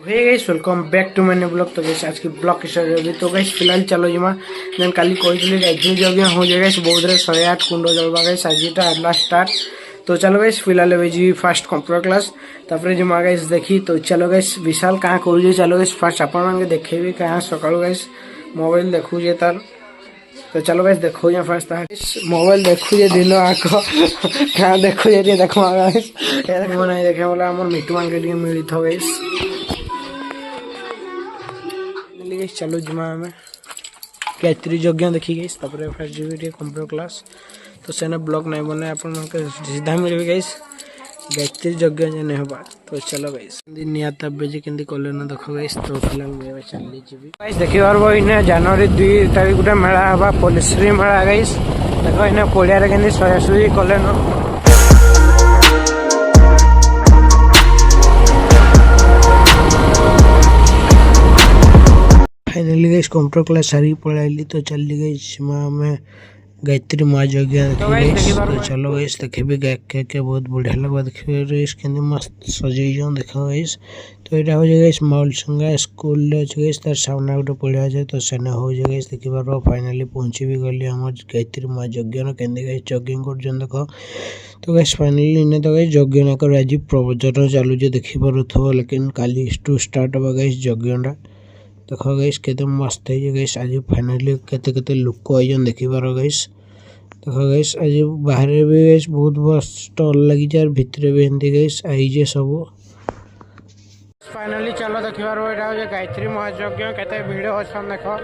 Hey guys welcome back to मैंने blog. तो guys आज की ब्लॉग स्टार्ट होगी। तो गाइस फिलहाल चलो जिमा देन काली कहते गाइथिल जगह हो जाए गाइस बहुत रे 108 कुंड जलवा गाइस आजटा आला स्टार्ट। तो चलो गाइस फिलहाल एबे जी फास्ट कंप्यूटर क्लास तापर जिमा गाइस देखी। तो चलो गाइस विशाल कहाँ करूँ चलो गाइस फास्ट आपण मानके देखेबी कहाँ सकाळु गाइस मोबाइल देखू जे तार। तो चलो गाइस देखो या फास्ट मोबाइल देखू जे दिन आक कहाँ देखू जे देखो गाइस देखो नहीं देखे बोला हमर मिट्टू मान के मिली थो गाइस। चलो जिमा में गायत्री यज्ञ देखी गई फर्स्ट जी कंप्यूटर क्लास। तो सेने ब्लॉग नहीं बने अपन सीधा मिले गाइस गायत्री यज्ञ नहीं होगा। तो चलो गाइस निहत बेजे केंदी कले ना देखो गाइस। तो फिलहाल चली जी गाइस देखि पारबो इने जनवरी 2 तारीख गोटे मेला हवा पोलिसरी मेला गाइस। देखो इने पड़िया रे केंदी सजासुजी कले न फाइनली गाइस कंप्यूटर क्लास सारी पढ़ाई। तो चली गई में गायत्री माँ यज्ञ देखी। तो चलो गाइस देखेबी गाय के बहुत बढ़िया लगा देखिए इसके मस्त सजैन देखो गाइस। तो यहाँ हो जाए गाइस मॉल संगा स्कूल अच्छे गाइस तार सामने गोटे पढ़ा जाए। तो सेना हो जाए गाइस देखि पार फाइनली पहुंची भी गली हम गायत्री माँ यज्ञ केंदे गाइस यज्ञ कर देखो। तो गाइस फाइनली इन्हें तो गाइस यज्ञ ना कर आज प्रवचन चालू देखि पारुथो लेकिन काली टू स्टार्ट होगा गाइस यज्ञ। देखो गाइस केते मस्त है गाइस आज फाइनली केते केते लोक आइजन देखि पारो गाइस। देखो गाइस आज बाहर भी गाइस बहुत बस स्टॉल लगी जाय भीतर भी हिंदी गाइस आई जे सब फाइनली चलो देखि पारो एटा हो गायत्री महायज्ञ केते भीड़ अछन देखो।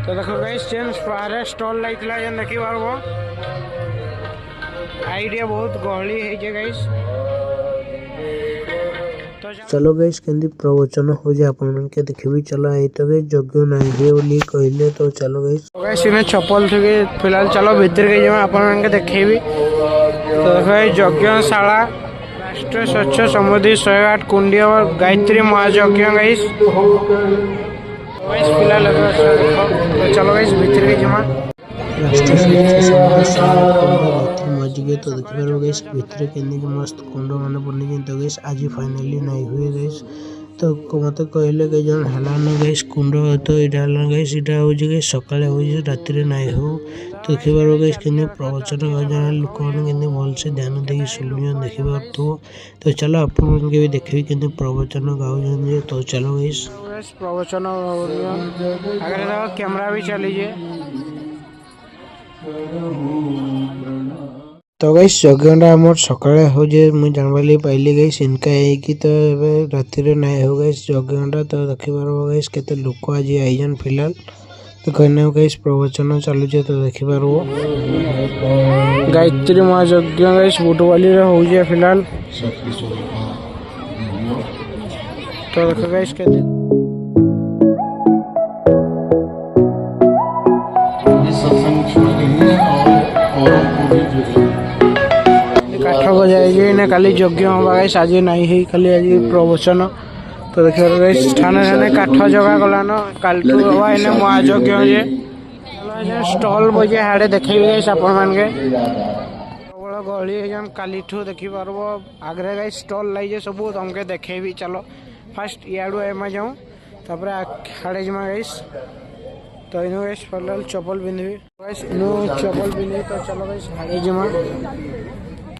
तो देखो गाइस चेंज बाहर स्टॉल लाइतला जन देखि पारो आईडिया बहुत गहली है जे गाइस। चलो गाइस केंदी प्रवचन हो जाए अपन के देखबी चलो आई तो गाइस यज्ञ नहीं है बोली कहले। तो चलो गाइस इने चप्पल थे फिलहाल चलो भीतर के जमा अपन के देखेबी। तो देखो यज्ञशाला राष्ट्रीय स्वच्छ समृद्धि 108 कुंडी और गायत्री महायज्ञ गाइस। फिलहाल तो चलो गाइस भीतर के जमा तो देखि पारो गाइस भीतर केंदी मस्त कुंड माने बनि तो गाइस आज फाइनली नहीं हुए गाइस। तो मते कहले के जन हला न गाइस कुंड तो इडा हला गाइस इडा हो जे गाइस सकाळे हो जे रात्रि रे नहीं हो। तो देखि पारो गाइस केंदी प्रवचन हो जाना लोक माने केंदी भल से ध्यान देकी सुनियो देखि पारतो। तो चलो अपन के भी देखबी केंदी प्रवचन गाउ जन। तो चलो गाइस प्रवचन अगर कैमरा भी चली जे। तो गाइस यज्ञ आम सकाळे हो जे मुझे जानवाली पाइली गाइस इनका है कि तो राति रे नहीं हो गाइस यज्ञ। तो देखि पारबो गाइस केते लोक आज आइजन फिलहाल। तो कहने गाइस प्रवचन चालू जे। तो देखि पारबो गायत्री महायज्ञ गाइस बुटवाली रे हो जे फिलहाल। तो देखो गाइस केते काठ बजाई काली यज्ञ हवा गाइस आज नहीं है खाली आज प्रवचन। तो देखिए गाइस ठाणे ठाणे काठ जगह गला न काल हवा इने महायज्ञ जे स्टॉल बजे हाड़े देखे गाइस आपण मान के प्रबल गहली है काली ठू देखि पारबो आगरे गाइस स्टॉल लाई जे सब तुमके देखेबी। चलो फास्ट याडू एमा जाऊं तापर हाड़े जमा गाइस। तो इनो गाइस फिलहाल चप्पल पिंधबी गाइस इनो चप्पल पिंधबी। तो चलो गाइस हाड़े जमा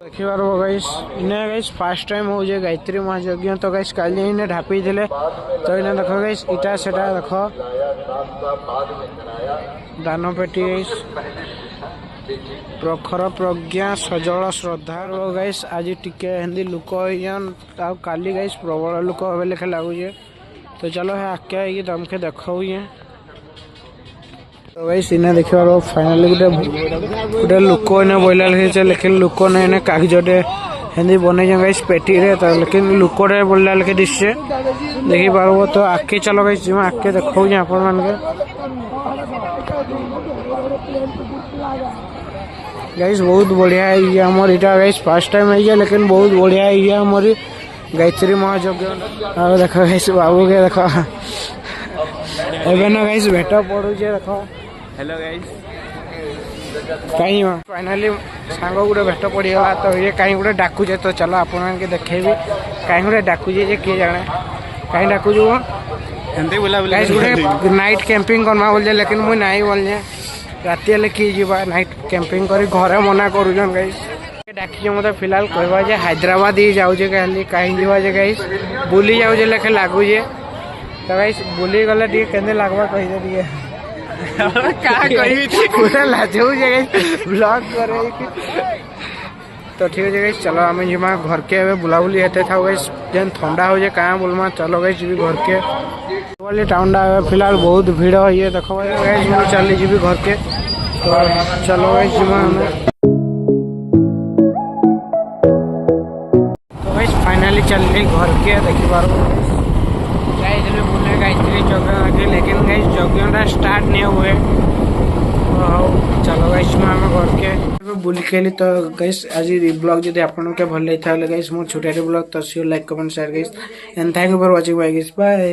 देखि पारबो गाइस इने गाइस फर्स्ट टाइम हो जे गायत्री महायज्ञ। तो गाइस काली इने ढापी दिले। तो इने देखो गाइस इटा सेटा देखो दान पेटी गाइस प्रखर प्रज्ञा सजल श्रद्धा गाइस आज टिके हिंदी लोक होइजन आ काली गाइस प्रबल लोक होबे लेखे लागु जे। तो चलो है आके आइ तुमके देखौ ये। तो गाइस इने देखि पारो फाइनली गोटे लोक इने बोइला लेखे लेकिन लोक ने इने कागजटे हिंदी बनै जे गाइस पेटी रे। तो लेकिन लोकटे बोलला लेखे दिससे देखि पारबो। तो आके चलो गाइस जिमा आके देखौ जे आपण मान के गाइस बहुत बढ़िया है ये हमर इटा गाइस फर्स्ट टाइम है लेकिन बहुत बढ़िया है ये हमर गायत्री महायज्ञ। आ देखो गाइस बाबू के देखो एबे ना गाइस भेट पड़ू जे देखो। हेलो गाइस कहीं फाइनाली सांग गोटे भेट पड़गला तो ये कहीं गोटे डाकुचे तो चलो आप देखेबी कहीं गोटे डाकुचे जे किए जाने कहीं डाकुचु गोटे नाइट कैंपिंग करमा बोल लेकिन मुझे नाई बोल राति हेल्ले किए जावा नाइट कैंपिंग कर घरे मना करूछन गाइस डाकी मत फिलहाल कहवा जे हैदराबाद ही जाऊे कहली कहीं जावा जे गाइस बुली जाऊे लेखे लगुचे तो गाइस बुली गले टे के लगवा कही टे पूरा लाजू ब्लॉग करे तो ठीक है गाइस चलो आम जीमा घर के बुलाबुली हेते था गाइस जेन ठंडा हो जाए कहाँ बोलमा चलो गाइस जी घर के वाली टाउन फिलहाल बहुत भीड़ है देखो गाइस मैं चली जी घर के तो चलो गाइस जीमा हमें तो गाइस फाइनली चल रही घर के देखी पार बुले जगह लेकिन गाइस जगह स्टार्ट नहीं हुए चलो गाइस मैं घर के बुल खेली तो गाइस आज ब्लॉग जब आपको भल लगी गाइस मो छोटे ब्लॉग तो like comment share guys and thank you for watching bye guys bye.